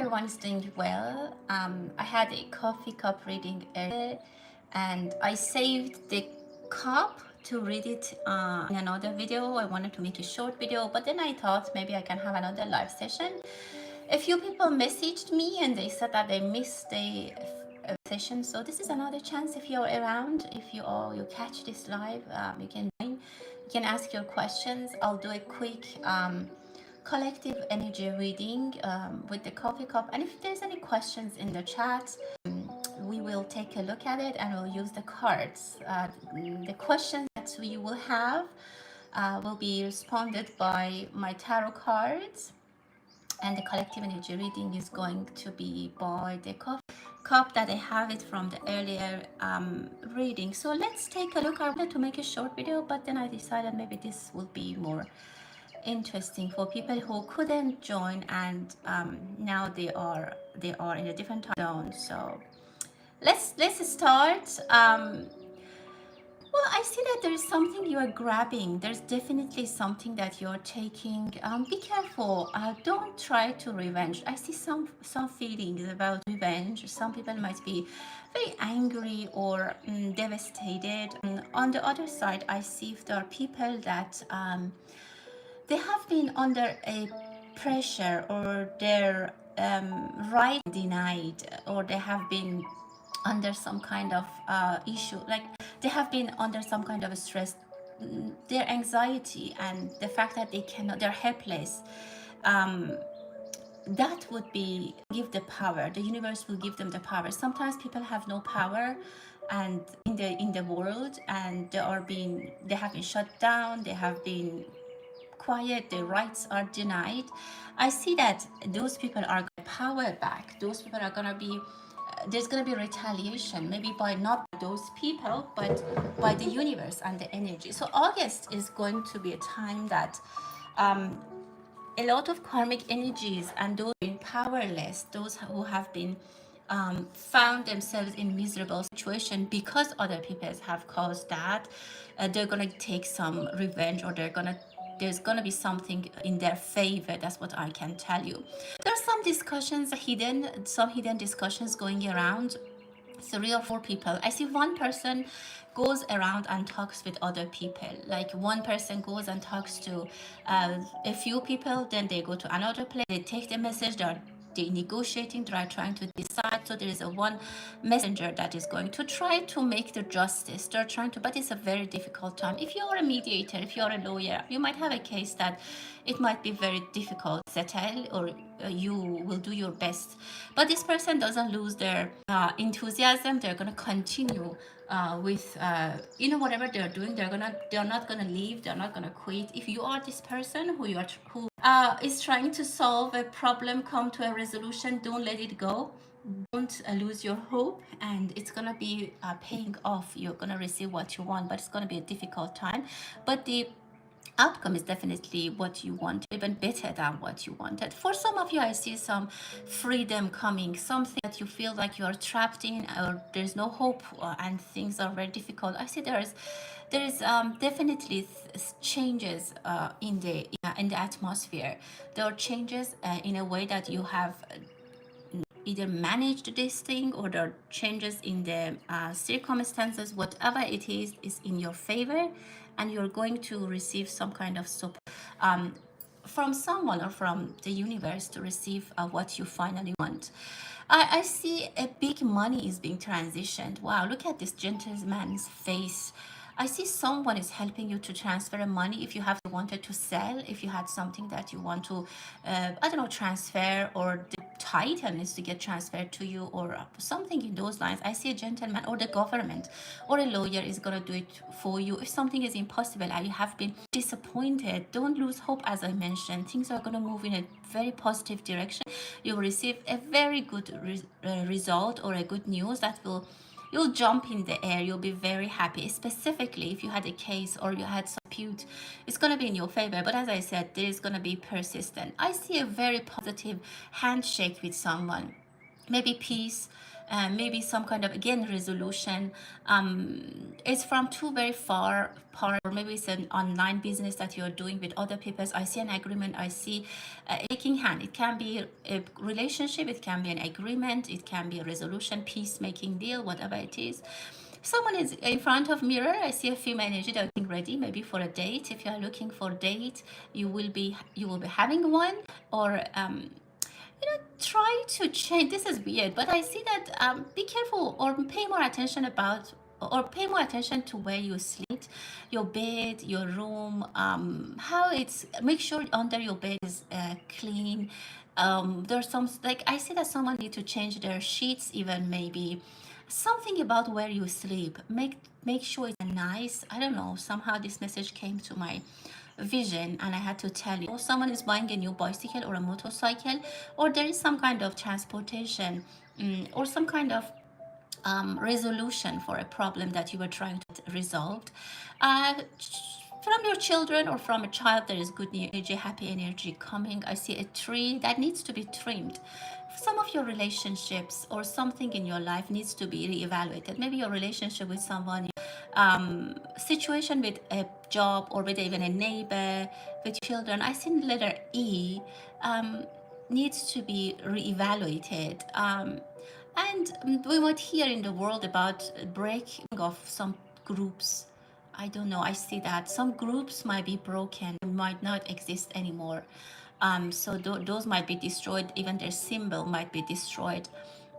everyone is doing well. I had a coffee cup reading earlier and I saved the cup to read it in another video. I wanted to make a short video, but then I thought maybe I can have another live session. A few people messaged me and they said that they missed the session, so this is another chance. If you're around, if you catch this live, you can join, you can ask your questions. I'll do a quick collective energy reading with the coffee cup, and if there's any questions in the chat, we will take a look at it and we'll use the cards. The questions that we will have will be responded by my tarot cards, and the collective energy reading is going to be by the coffee cup that I have it from the earlier reading. So let's take a look. I wanted to make a short video, but then I decided maybe this will be more interesting for people who couldn't join, and now they are in a different time zone. So let's start. Well, I see that there is something you are grabbing. There's definitely something that you're taking. Be careful. Don't try to revenge. I see some feelings about revenge. Some people might be very angry or devastated. On the other side, I see if there are people that they have been under a pressure, or their right denied, or they have been under some kind of issue, like they have been under some kind of a stress, their anxiety and the fact that they cannot, they're helpless. That would be give the power. The universe will give them the power. Sometimes people have no power and in the world, and they have been shut down, they have been quiet, their rights are denied. I see that those people are going to power back. Those people are going to be there's going to be retaliation, maybe by not those people, but by the universe and the energy. So August is going to be a time that a lot of karmic energies, and those being powerless, those who have been found themselves in miserable situation because other people have caused that, they're gonna take some revenge, or there's gonna be something in their favor. That's what I can tell you. There's some discussions, some hidden discussions going around. 3 or 4 people. I see one person goes around and talks with other people. Like one person goes and talks to a few people, then they go to another place, they take the message, they're negotiating, they're trying to decide. So there is a one messenger that is going to try to make the justice. They're trying to, but it's a very difficult time. If you're a mediator, if you're a lawyer, you might have a case that it might be very difficult to settle, or you will do your best. But this person doesn't lose their enthusiasm. They're going to continue with whatever they're doing. They're not going to leave. They're not going to quit. If you are this person who is trying to solve a problem, come to a resolution, don't let it go. Don't lose your hope, and it's gonna be paying off. You're gonna receive what you want, but it's gonna be a difficult time. But the outcome is definitely what you want, even better than what you wanted. For some of you, I see some freedom coming, something that you feel like you're trapped in, or there's no hope, and things are very difficult. I see there is definitely changes in the atmosphere. There are changes in a way that you have either managed this thing, or there are changes in the circumstances. Whatever it is in your favor, and you're going to receive some kind of support from someone or from the universe to receive what you finally want. I see a big money is being transitioned. Wow, look at this gentleman's face. I see someone is helping you to transfer money. If you have wanted to sell, if you had something that you want to, transfer, or the title needs to get transferred to you, or something in those lines. I see a gentleman, or the government, or a lawyer is going to do it for you. If something is impossible and you have been disappointed, don't lose hope. As I mentioned, things are going to move in a very positive direction. You will receive a very good result, or a good news that you'll jump in the air. You'll be very happy. Specifically, if you had a case or you had some dispute, it's going to be in your favor. But as I said, there is going to be persistent. I see a very positive handshake with someone. Maybe peace. maybe some kind of, again, resolution. It's from two very far apart, or maybe it's an online business that you're doing with other people. I see an agreement, I see taking hand. It can be a relationship, it can be an agreement, it can be a resolution, peacemaking deal, whatever it is. Someone is in front of mirror. I see a female energy that getting ready, maybe for a date. If you are looking for a date, you will be having one, or try to change. This is weird, but I see that be careful, or pay more attention about, or pay more attention to where you sleep, your bed, your room, how it's, make sure under your bed is clean. There's some, like, I see that someone need to change their sheets, even maybe something about where you sleep. Make sure it's nice. I don't know, somehow this message came to my vision and I had to tell you. Or someone is buying a new bicycle or a motorcycle, or there is some kind of transportation, or some kind of resolution for a problem that you were trying to resolve. Uh, from your children or from a child, there is good energy, happy energy coming. I see a tree that needs to be trimmed. Some of your relationships or something in your life needs to be reevaluated. Maybe your relationship with someone, situation with a job, or with even a neighbor, with children. I see the letter E needs to be reevaluated. And we might hear in the world about breaking of some groups. I don't know. I see that some groups might be broken, might not exist anymore. So those might be destroyed. Even their symbol might be destroyed.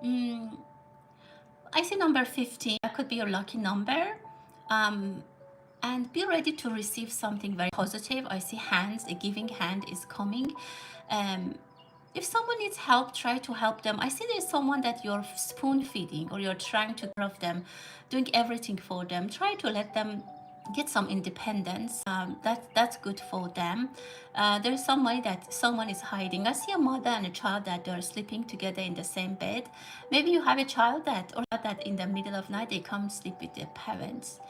I see number 15. That could be your lucky number. And be ready to receive something very positive. I see hands. A giving hand is coming. If someone needs help, try to help them. I see there's someone that you're spoon feeding, or you're trying to care of them, doing everything for them. Try to let them get some independence. That's good for them. There's some money that someone is hiding. I see a mother and a child that they're sleeping together in the same bed. Maybe you have a child that, or that in the middle of night they come sleep with their parents.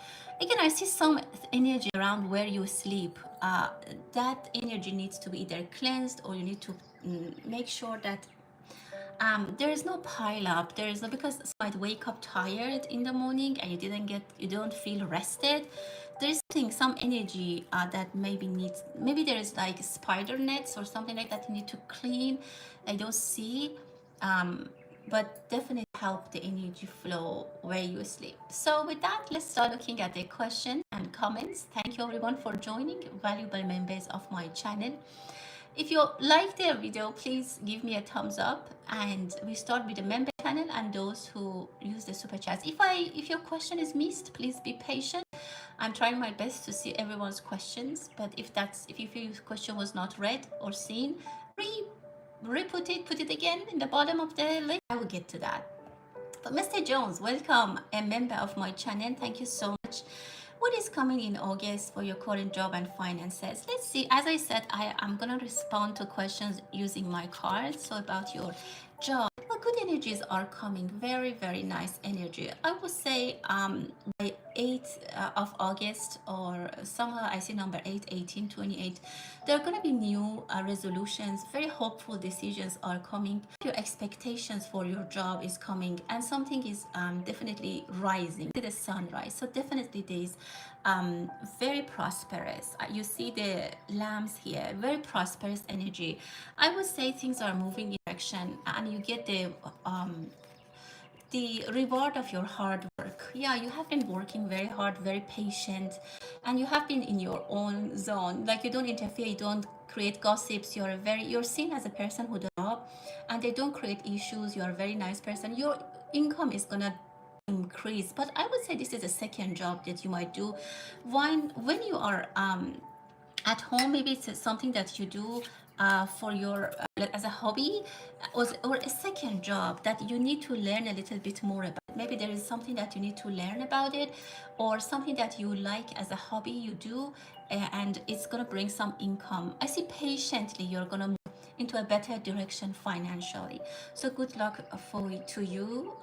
Again, I see some energy around where you sleep. That energy needs to be either cleansed, or you need to make sure that there is no pile up. There is no, because you might wake up tired in the morning and you don't feel rested. There's some energy that maybe needs, maybe there is like spider nets or something like that you need to clean. I don't see, but definitely help the energy flow where you sleep. So with that, let's start looking at the question and comments. Thank you everyone for joining, valuable members of my channel. If you like the video, please give me a thumbs up, and we start with the member channel and those who use the super chats. If your question is missed, please be patient. I'm trying my best to see everyone's questions, but if you feel your question was not read or seen, put it again in the bottom of the link. I will get to that. But Mr. Jones, welcome, a member of my channel. Thank you so much. What is coming in August for your current job and finances? Let's see. As I said, I'm going to respond to questions using my cards. So about your job, well, good energies are coming. Very, very nice energy. I would say by 8th of August, or somehow I see number 8, 18, 28, there are going to be new resolutions. Very hopeful decisions are coming. Your expectations for your job is coming, and something is definitely rising to the sunrise. So definitely this very prosperous. You see the lambs here, very prosperous energy. I would say things are moving in direction, and you get the reward of your hard work. Yeah, you have been working very hard, very patient, and you have been in your own zone. Like, you don't interfere, you don't create gossips. You're seen as a person who does job, and they don't create issues. You're a very nice person. Your income is gonna increase. But I would say this is a second job that you might do when you are at home. Maybe it's something that you do for your as a hobby, or a second job that you need to learn a little bit more about. Maybe there is something that you need to learn about it, or something that you like as a hobby you do, and it's gonna bring some income. I see patiently you're gonna move into a better direction financially. So good luck to you.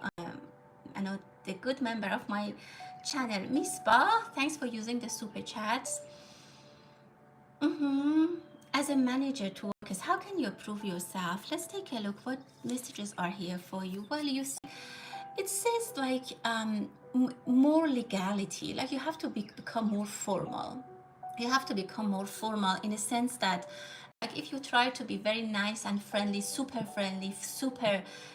I know the good member of my channel, Miss Ba, thanks for using the super chats. As a manager to workers, how can you improve yourself? Let's take a look what messages are here for you. Well, you see, it says like more legality, like you have to become more formal. You have to become more formal in a sense that, like, if you try to be very nice and friendly, super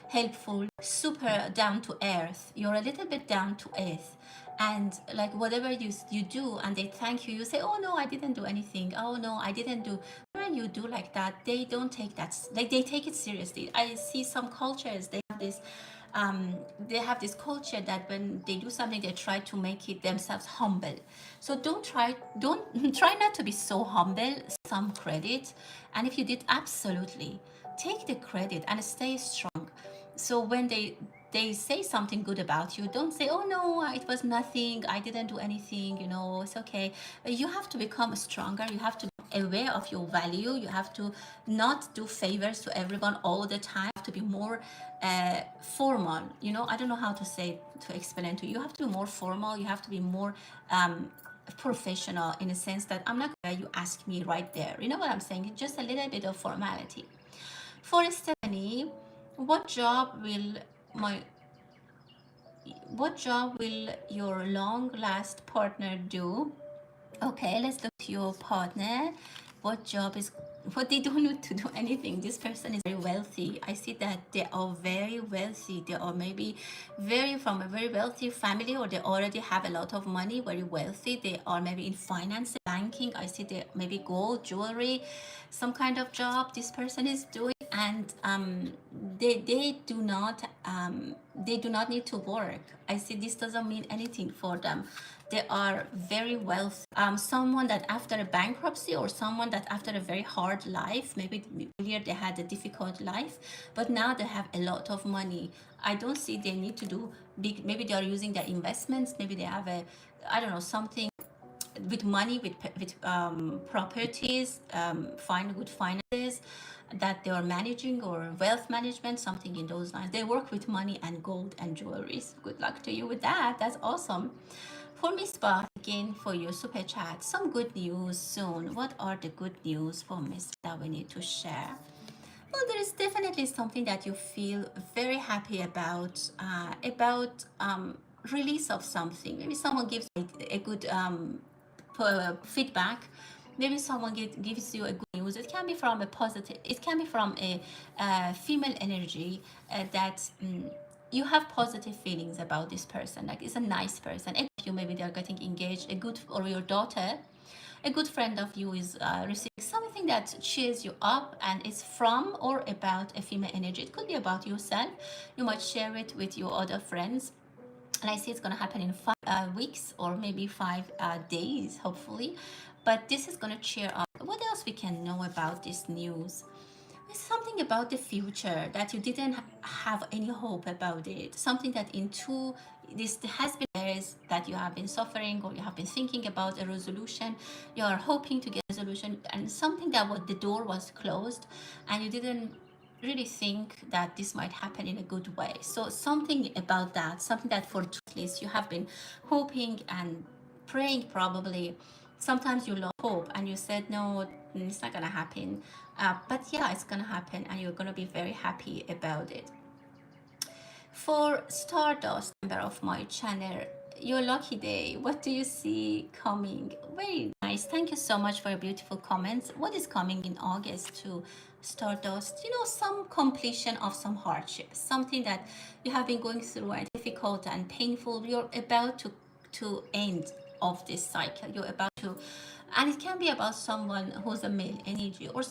helpful, super down to earth, you're a little bit down to earth, and like whatever you do and they thank you, you say, oh no, I didn't do anything, oh no, I didn't do. Whenever you do like that, they don't take that, like they take it seriously. I see some cultures, they have this culture that when they do something, they try to make it themselves humble. So don't try not to be so humble. Some credit, and if you did, absolutely take the credit and stay strong. So when they say something good about you, don't say, oh no, it was nothing, I didn't do anything, it's okay. You have to become stronger. You have to be aware of your value. You have to not do favors to everyone all the time. You have to be more formal. I don't know how to say, to explain it to you. You have to be more formal. You have to be more professional, in a sense that I'm not gonna, you ask me right there, you know what I'm saying, just a little bit of formality. For Stephanie, what job will my what job will your long last partner do? Okay, let's look to your partner. What job is, what they don't need to do anything. This person is very wealthy. I see that they are very wealthy. They are maybe very from a very wealthy family, or they already have a lot of money, very wealthy. They are maybe in finance, banking. I see they maybe gold, jewelry, some kind of job this person is doing, and they do not need to work. I see this doesn't mean anything for them. They are very wealthy. Someone that after a bankruptcy, or someone that after a very hard life, maybe earlier they had a difficult life, but now they have a lot of money. I don't see they need to do big, maybe they are using their investments, maybe they have a, I don't know, something with money, with properties, find good finances that they are managing, or wealth management, something in those lines. They work with money and gold and jewelries. Good luck to you with that. That's awesome. For Miss Bart, again for your super chat, some good news soon. What are the good news for Miss that we need to share? Well, there is definitely something that you feel very happy about release of something. Maybe someone gives a good feedback. Maybe someone gives you a good news. It can be from a positive. It can be from a female energy that. You have positive feelings about this person, like it's a nice person. If you, maybe they're getting engaged, a good, or your daughter, a good friend of you is receiving something that cheers you up, and it's from or about a female energy. It could be about yourself. You might share it with your other friends, and I see it's going to happen in 5 weeks, or maybe 5 days, hopefully. But this is going to cheer up. What else we can know about this news? It's something about the future that you didn't have any hope about it. Something that this has been years that you have been suffering, or you have been thinking about a resolution. You are hoping to get a resolution, and something that the door was closed, and you didn't really think that this might happen in a good way. So something about that, something that for at least you have been hoping and praying, probably. Sometimes you lost hope and you said, no, it's not gonna happen. But yeah, it's gonna happen, and you're gonna be very happy about it. For Stardust, member of my channel, your lucky day, what do you see coming? Very nice. Thank you so much for your beautiful comments. What is coming in August to Stardust? Some completion of some hardship, something that you have been going through and difficult and painful. You're about to end of this cycle. You're about to, and it can be about someone who's a male energy, or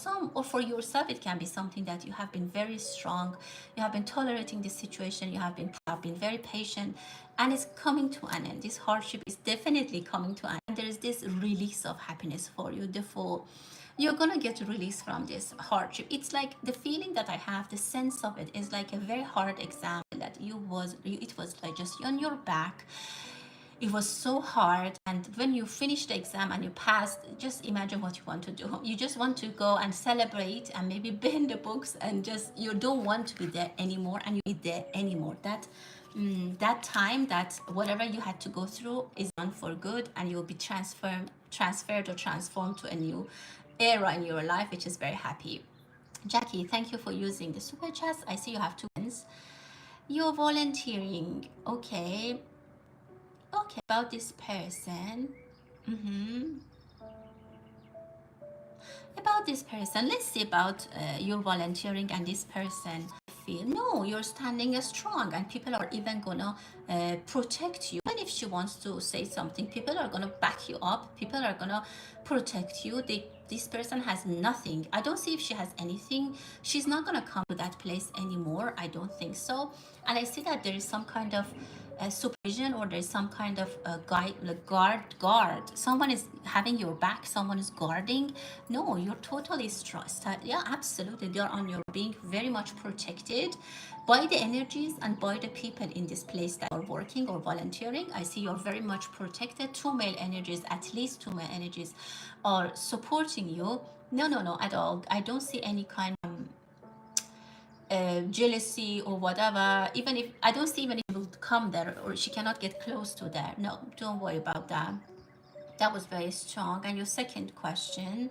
for yourself it can be something that you have been very strong, you have been tolerating this situation, you have been very patient, and it's coming to an end. This hardship is definitely coming to an end. There is this release of happiness for you. Therefore, you're gonna get released from this hardship. It's like the feeling that I have, the sense of it is like a very hard exam that it was like just on your back. It was so hard, and when you finish the exam and you passed, just imagine what you want to do. You just want to go and celebrate and maybe bend the books, and just, you don't want to be there anymore, and you be there anymore. That time, that whatever you had to go through is done for good, and you'll be transferred or transformed to a new era in your life, which is very happy. Jackie, thank you for using the super chats. I see you have 2 pens. You're volunteering. Okay. Okay. About this person. Mm-hmm. About this person, let's see about your volunteering and this person. Feel no, you're standing strong, and people are even gonna protect you. And if she wants to say something, people are gonna back you up. People are gonna protect you. This person has nothing. I don't see if she has anything. She's not gonna come to that place anymore. I don't think so. And I see that there is some kind of supervision, or there's some kind of guide, like guard. Someone is having your back. Someone is guarding. No, you're totally stressed. Yeah, absolutely. They're on your being very much protected by the energies and by the people in this place that are working or volunteering. I see you're very much protected. Two male energies, at least two male energies, are supporting you. No, no, no, at all. I don't see any kind of jealousy or whatever. Even if I don't see, even if it will come there, or she cannot get close to there. No, don't worry about that. That was very strong. And your second question,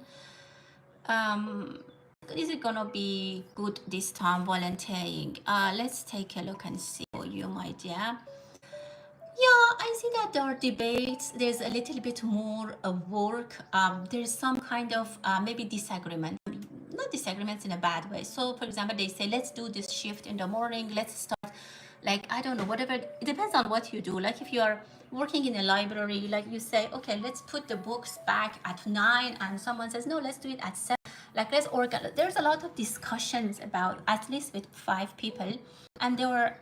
um, is it gonna be good this time volunteering? Let's take a look and see for you, my dear. Yeah, I see that there are debates. There's a little bit more work. There's some kind of maybe disagreement. Not disagreements in a bad way. So, for example, they say, let's do this shift in the morning. Let's start, like, I don't know, whatever. It depends on what you do. Like, if you are working in a library, like you say, okay, let's put the books back at 9, and someone says, no, let's do it at 7. Like, let's organize. There's a lot of discussions about, at least with 5 people, and they were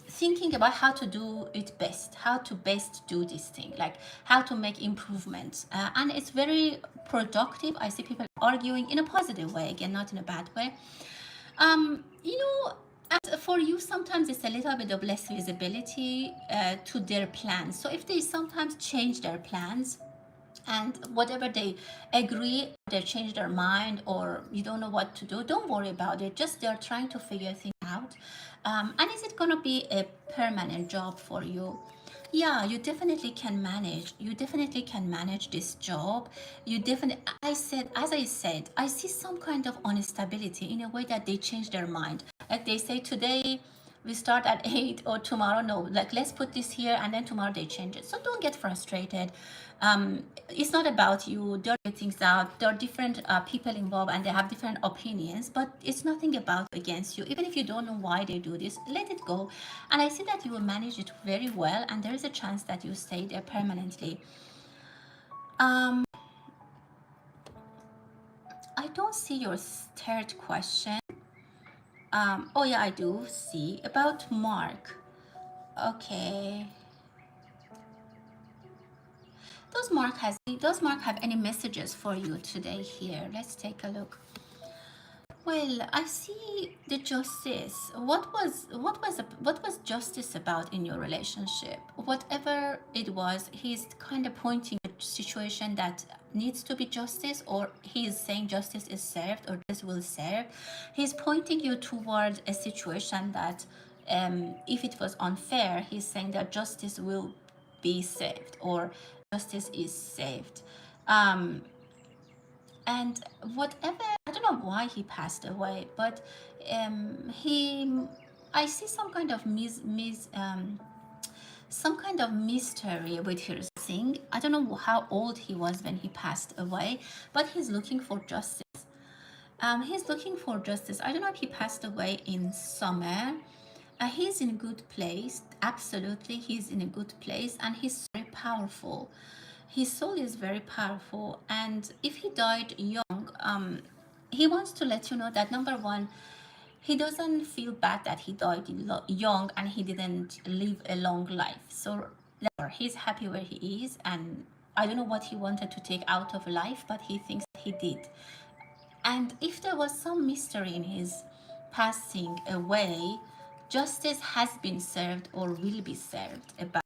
thinking about how to do it best, how to best do this thing, like how to make improvements, and it's very productive. I see people arguing in a positive way, again, not in a bad way. You know, and for you, sometimes it's a little bit of less visibility to their plans. So if they sometimes change their plans, and whatever they agree, they change their mind, or you don't know what to do, don't worry about it. Just they're trying to figure things out. And is it going to be a permanent job for you? Yeah, you definitely can manage. You definitely can manage this job. You definitely, as I said, I see some kind of instability in a way that they change their mind. Like they say, today we start at 8, or tomorrow, no, like let's put this here, and then tomorrow they change it. So don't get frustrated. It's not about you. There are things out. There are different people involved, and they have different opinions. But it's nothing about against you. Even if you don't know why they do this, let it go. And I see that you will manage it very well, and there is a chance that you stay there permanently. Um, I don't see your third question. Oh yeah, I do see about Mark. Okay. Does Mark have any messages for you today here? Let's take a look. Well, I see the justice. What was justice about in your relationship? Whatever it was, he's kind of pointing a situation that needs to be justice, or he's saying justice is served, or this will serve. He's pointing you toward a situation that, if it was unfair, he's saying that justice will be saved, or justice is saved. Um, and whatever, I don't know why he passed away, but he I see some kind of some kind of mystery with his thing. I don't know how old he was when he passed away, but he's looking for justice. He's looking for justice. I don't know if he passed away in summer. He's in a good place. Absolutely, he's in a good place, and he's very powerful. His soul is very powerful, and if he died young, he wants to let you know that, number one, he doesn't feel bad that he died young and he didn't live a long life. So he's happy where he is, and I don't know what he wanted to take out of life, but he thinks he did. And if there was some mystery in his passing away, justice has been served or will be served. About,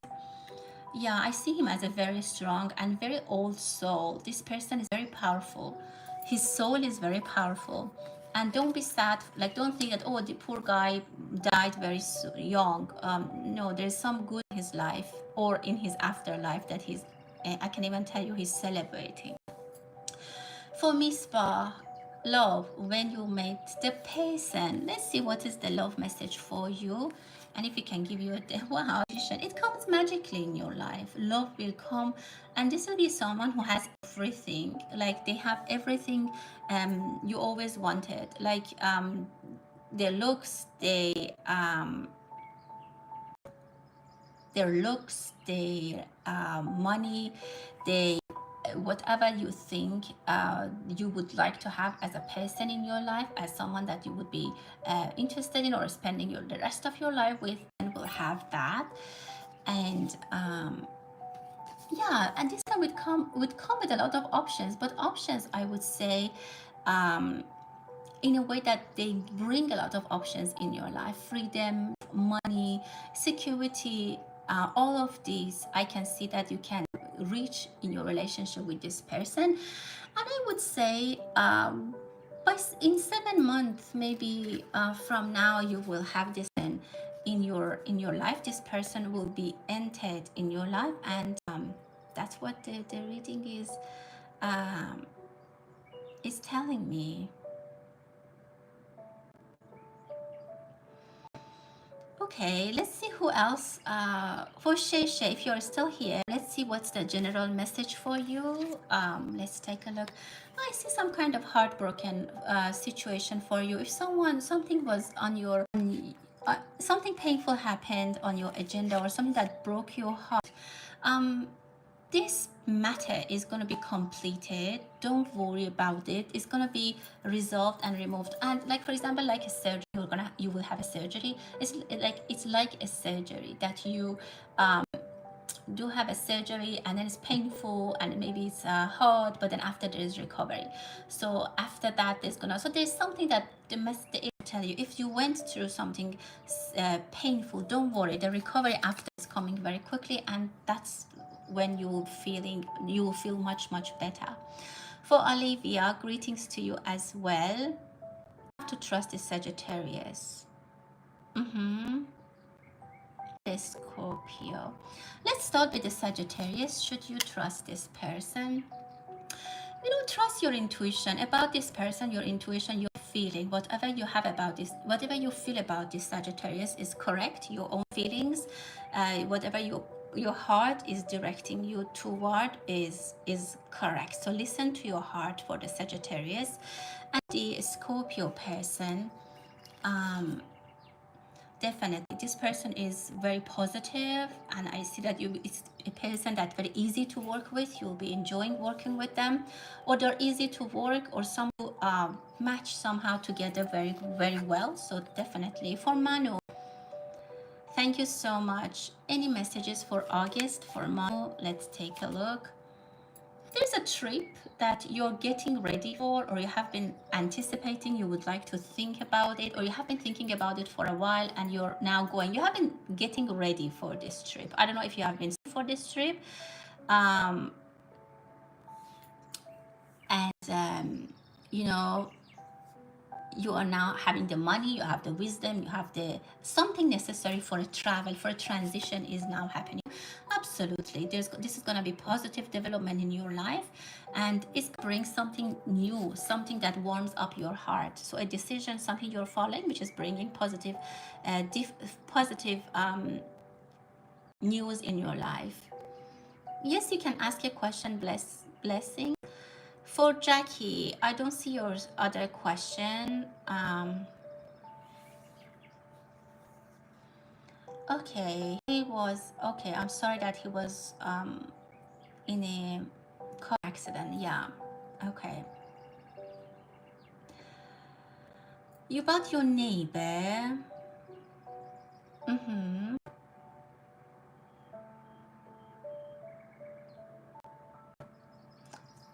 yeah, I see him as a very strong and very old soul. This person is very powerful. His soul is very powerful. And don't be sad. Like, don't think that, oh, the poor guy died very young. No, there's some good in his life, or in his afterlife, that I can even tell you he's celebrating. For Misbah, Love, when you meet the person, let's see what is the love message for you. And if it can give you a wow vision, it comes magically in your life. Love will come, and this will be someone who has everything. Like they have everything you always wanted. Like their looks, their looks, their money, they whatever you think you would like to have as a person in your life, as someone that you would be interested in or spending the rest of your life with, and will have that. And yeah, and this time would come with a lot of options, but options, I would say, in a way that they bring a lot of options in your life: freedom, money, security, all of these I can see that you can reach in your relationship with this person. And I would say in 7 months maybe from now, you will have this in your life. This person will be entered in your life, and that's what the reading is telling me. Okay, let's see who else. For Shay Shay, if you're still here, let's see what's the general message for you. Let's take a look. I see some kind of heartbroken situation for you. If something was on your, something painful happened on your agenda, or something that broke your heart, this matter is going to be completed. Don't worry about it. It's going to be resolved and removed. And like, for example, like a surgery, you will have a surgery. It's like a surgery that you do have a surgery, and then it's painful, and maybe it's hard, but then after there is recovery. So after that, there's something that the tell you. If you went through something painful, don't worry, the recovery after is coming very quickly, and that's when you will feel much better. For Olivia, greetings to you as well. You have to trust the Sagittarius. The Scorpio. Let's start with the Sagittarius. Should you trust this person? Trust your intuition about this person. Your intuition, your feeling, whatever you have about this, whatever you feel about this Sagittarius is correct. Your own feelings, whatever your heart is directing you toward is correct. So listen to your heart for the Sagittarius. And the Scorpio person, definitely this person is very positive, and I see that it's a person that's very easy to work with. You'll be enjoying working with them, or they're easy to work, or some match somehow together very well. So definitely. For Manu, thank you so much. Any messages for August for Manu? Let's take a look. There's a trip that you're getting ready for, or you have been anticipating. You would like to think about it, or you have been thinking about it for a while, and you're now going. You have been getting ready for this trip. I don't know if you have been for this trip, and you are now having the money, you have the wisdom, you have the something necessary for a travel, for a transition is now happening. Absolutely, this is going to be positive development in your life, and it's brings something new, something that warms up your heart. So a decision, something you're following, which is bringing positive news in your life. Yes, you can ask a question. Blessing. For Jackie, I don't see your other question. Okay, okay. I'm sorry that he was in a car accident. Yeah, okay. You about your neighbor.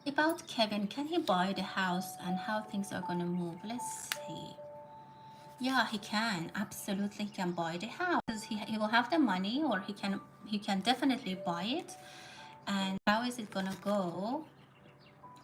About Kevin, can he buy the house, and how things are gonna move? Let's see. Yeah, he can. Absolutely, he can buy the house. He will have the money, or he can definitely buy it. And how is it gonna go?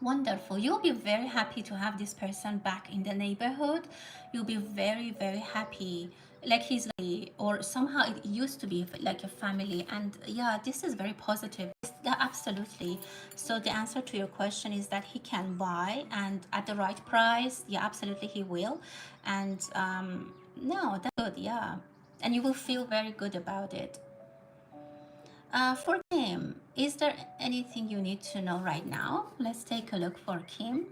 Wonderful. You'll be very happy to have this person back in the neighborhood. You'll be very happy. Like he's like or somehow it used to be like a family. And yeah, this is very positive. Yeah, absolutely. So the answer to your question is that he can buy, and at the right price, yeah, absolutely he will. And no, that's good, yeah. And you will feel very good about it. For Kim, is there anything you need to know right now? Let's take a look for Kim.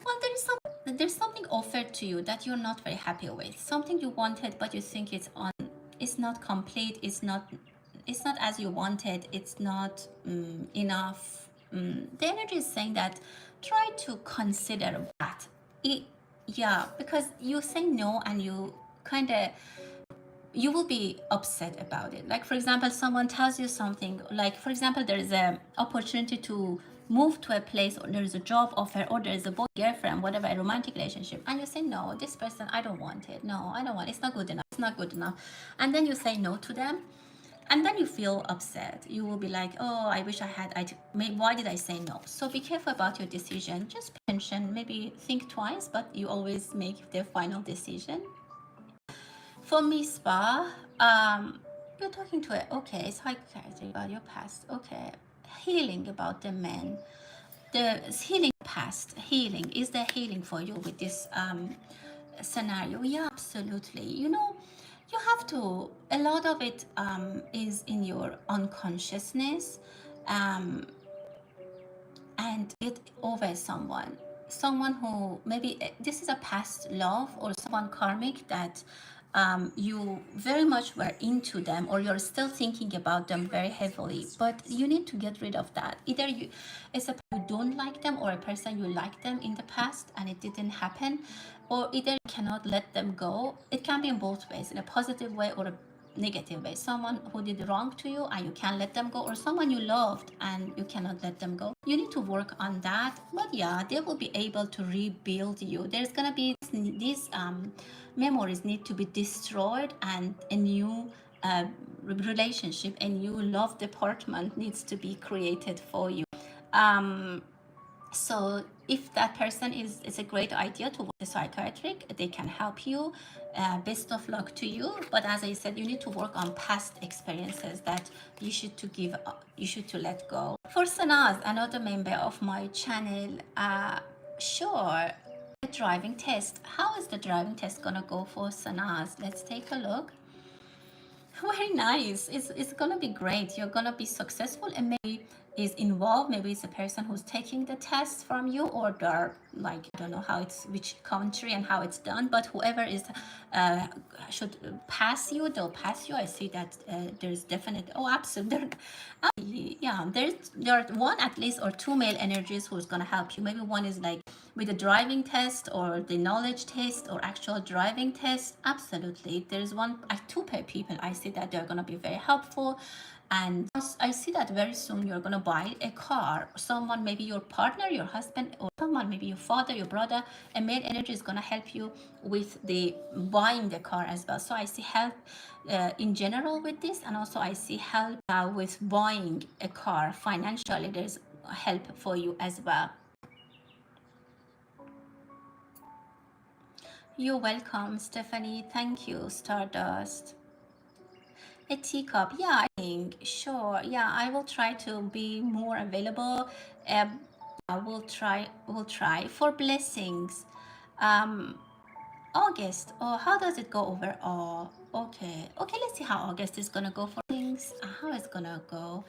Well, there's something offered to you that you're not very happy with. Something you wanted, but you think it's not complete. It's not as you wanted. It's not enough. The energy is saying that try to consider that. It, yeah, because you say no and you kind of you will be upset about it. Like for example, someone tells you something, like for example, there is a opportunity to move to a place, or there is a job offer, or there is a boy girlfriend, whatever, a romantic relationship, and you say no, this person, I don't want it. No, I don't want it. It's not good enough. It's not good enough. And then you say no to them, and then you feel upset. You will be like, oh, I wish I had, why did I say no? So be careful about your decision. Just pay attention, maybe think twice, but you always make the final decision. For me, Spa, you're talking to it. Okay, it's psychiatry about your past. Okay, healing about the men. The healing past, healing. Is there healing for you with this scenario? Yeah, absolutely. You have to, a lot of it is in your unconsciousness. Um, and get over someone who maybe this is a past love, or someone karmic that you very much were into them, or you're still thinking about them very heavily, but you need to get rid of that. Either it's a person you don't like them, or a person you liked them in the past and it didn't happen, or either you cannot let them go. It can be in both ways, in a positive way or a negative way. Someone who did wrong to you and you can't let them go, or someone you loved and you cannot let them go. You need to work on that. But yeah, they will be able to rebuild you. There's gonna be these memories need to be destroyed, and a new relationship, a new love department needs to be created for you. um, so if that person is, it's a great idea to work with a psychiatric. They can help you. Best of luck to you. But as I said, you need to work on past experiences that you should to give up, you should to let go. For Sanaz, another member of my channel, sure, the driving test. How is the driving test gonna go for Sanaz? Let's take a look. Very nice. It's gonna be great. You're gonna be successful, and maybe is involved. Maybe it's a person who's taking the test from you, or they're like, I don't know how it's, which country and how it's done, but whoever is uh, should pass you, they'll pass you. I see that there's definite. Oh, absolutely. Yeah, there are one at least or two male energies who's gonna help you. Maybe one is like with the driving test, or the knowledge test, or actual driving test. Absolutely, there's one, two people. I see that they're gonna be very helpful, and I see that very soon you're gonna buy a car. Someone, maybe your partner, your husband, or someone, maybe your father, your brother, a male energy is gonna help you with the buying the car as well. So I see help in general with this, and also I see help with buying a car financially. There's help for you as well. You're welcome, Stephanie. Thank you, Stardust. A teacup, yeah, I think, sure. Yeah, I will try to be more available. We'll try for blessings. Um, August. Oh, how does it go over? Oh, okay. Okay, let's see how August is gonna go for things. How it's gonna go.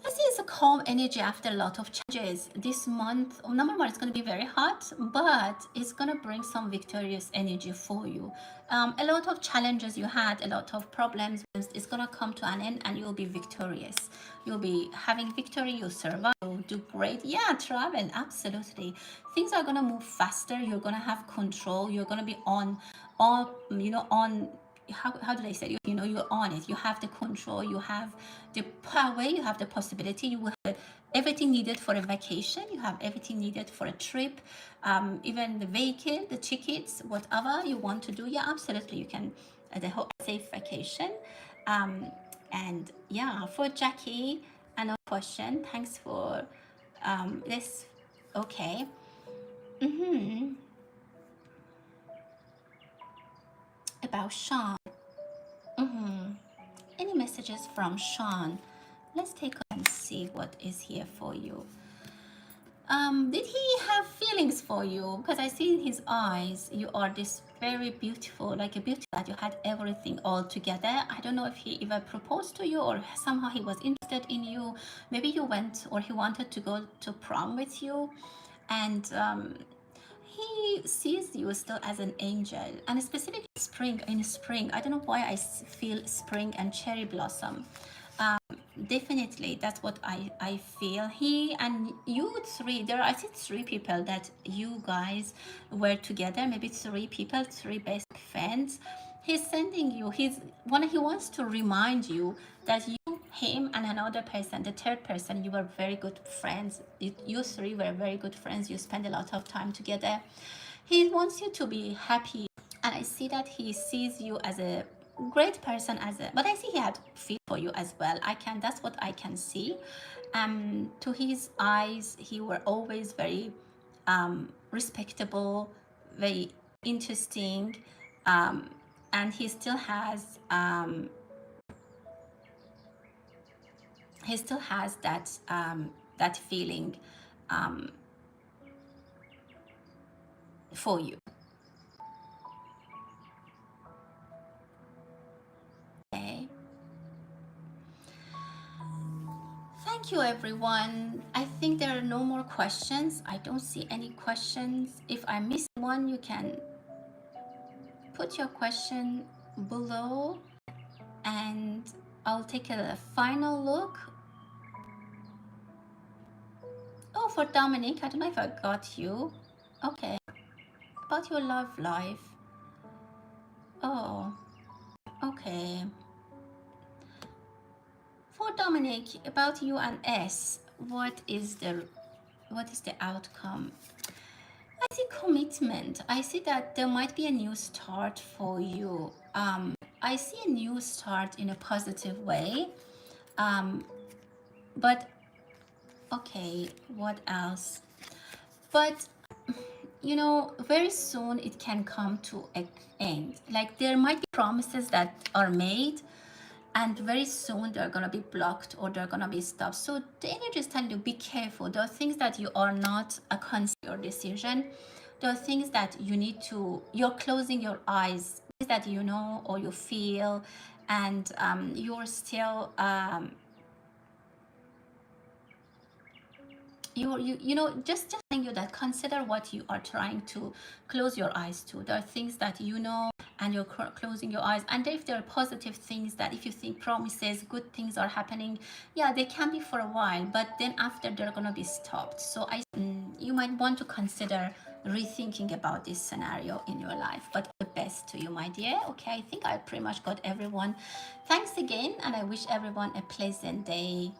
I see it's a calm energy after a lot of changes. This month, number one, it's going to be very hot, but it's going to bring some victorious energy for you. A lot of challenges you had, a lot of problems, it's going to come to an end, and you'll be victorious. You'll be having victory, you'll survive, you'll do great. Yeah, travel, absolutely. Things are going to move faster. You're going to have control. You're going to be on, on how do I say, you're on it. You have the control, you have the power, you have the possibility. You will have everything needed for a vacation. You have everything needed for a trip, even the vehicle, the tickets, whatever you want to do. Yeah, absolutely, you can the whole safe vacation. And yeah, for Jackie, another question. Thanks for this. Okay. about Sean. Any messages from Sean? Let's take a and see what is here for you. Did he have feelings for you? Because I see in his eyes you are this very beautiful, like a beauty that you had everything all together. I don't know if he even proposed to you or somehow he was interested in you. Maybe you went or he wanted to go to prom with you, and he sees you still as an angel. And specifically spring, in spring, I don't know why I feel spring and cherry blossom. Definitely that's what I feel. He and you three, there are I think three people that you guys were together, maybe three people, three best friends. He's sending you, he wants to remind you that you, him, and another person, the third person, you were very good friends. You three were very good friends, you spend a lot of time together. He wants you to be happy, and I see that he sees you as a great person, but I see he had feel for you as well. That's what I can see. To his eyes, he were always very respectable, very interesting, and he still has that feeling for you. Okay. Thank you, everyone. I think there are no more questions. I don't see any questions. If I missed one, you can put your question below and I'll take a final look. Oh, for Dominic, I don't know if I got you. Okay. About your love life. Oh, okay. For Dominic, about you and S, what is the outcome? I see commitment. I see that there might be a new start for you. I see a new start in a positive way. But okay, what else? But very soon it can come to an end. Like there might be promises that are made, and very soon they're gonna be blocked or they're gonna be stopped. So the energy is telling you, be careful. There are things that you are not a consider your decision. There are things that you're closing your eyes, things that you know or you feel, and you're still just telling you that consider what you are trying to close your eyes to. There are things that you know and you're closing your eyes, and if there are positive things that if you think promises, good things are happening, yeah, they can be for a while, but then after they're gonna be stopped. So you might want to consider rethinking about this scenario in your life. But the best to you, my dear. Okay, I think I pretty much got everyone. Thanks again, and I wish everyone a pleasant day.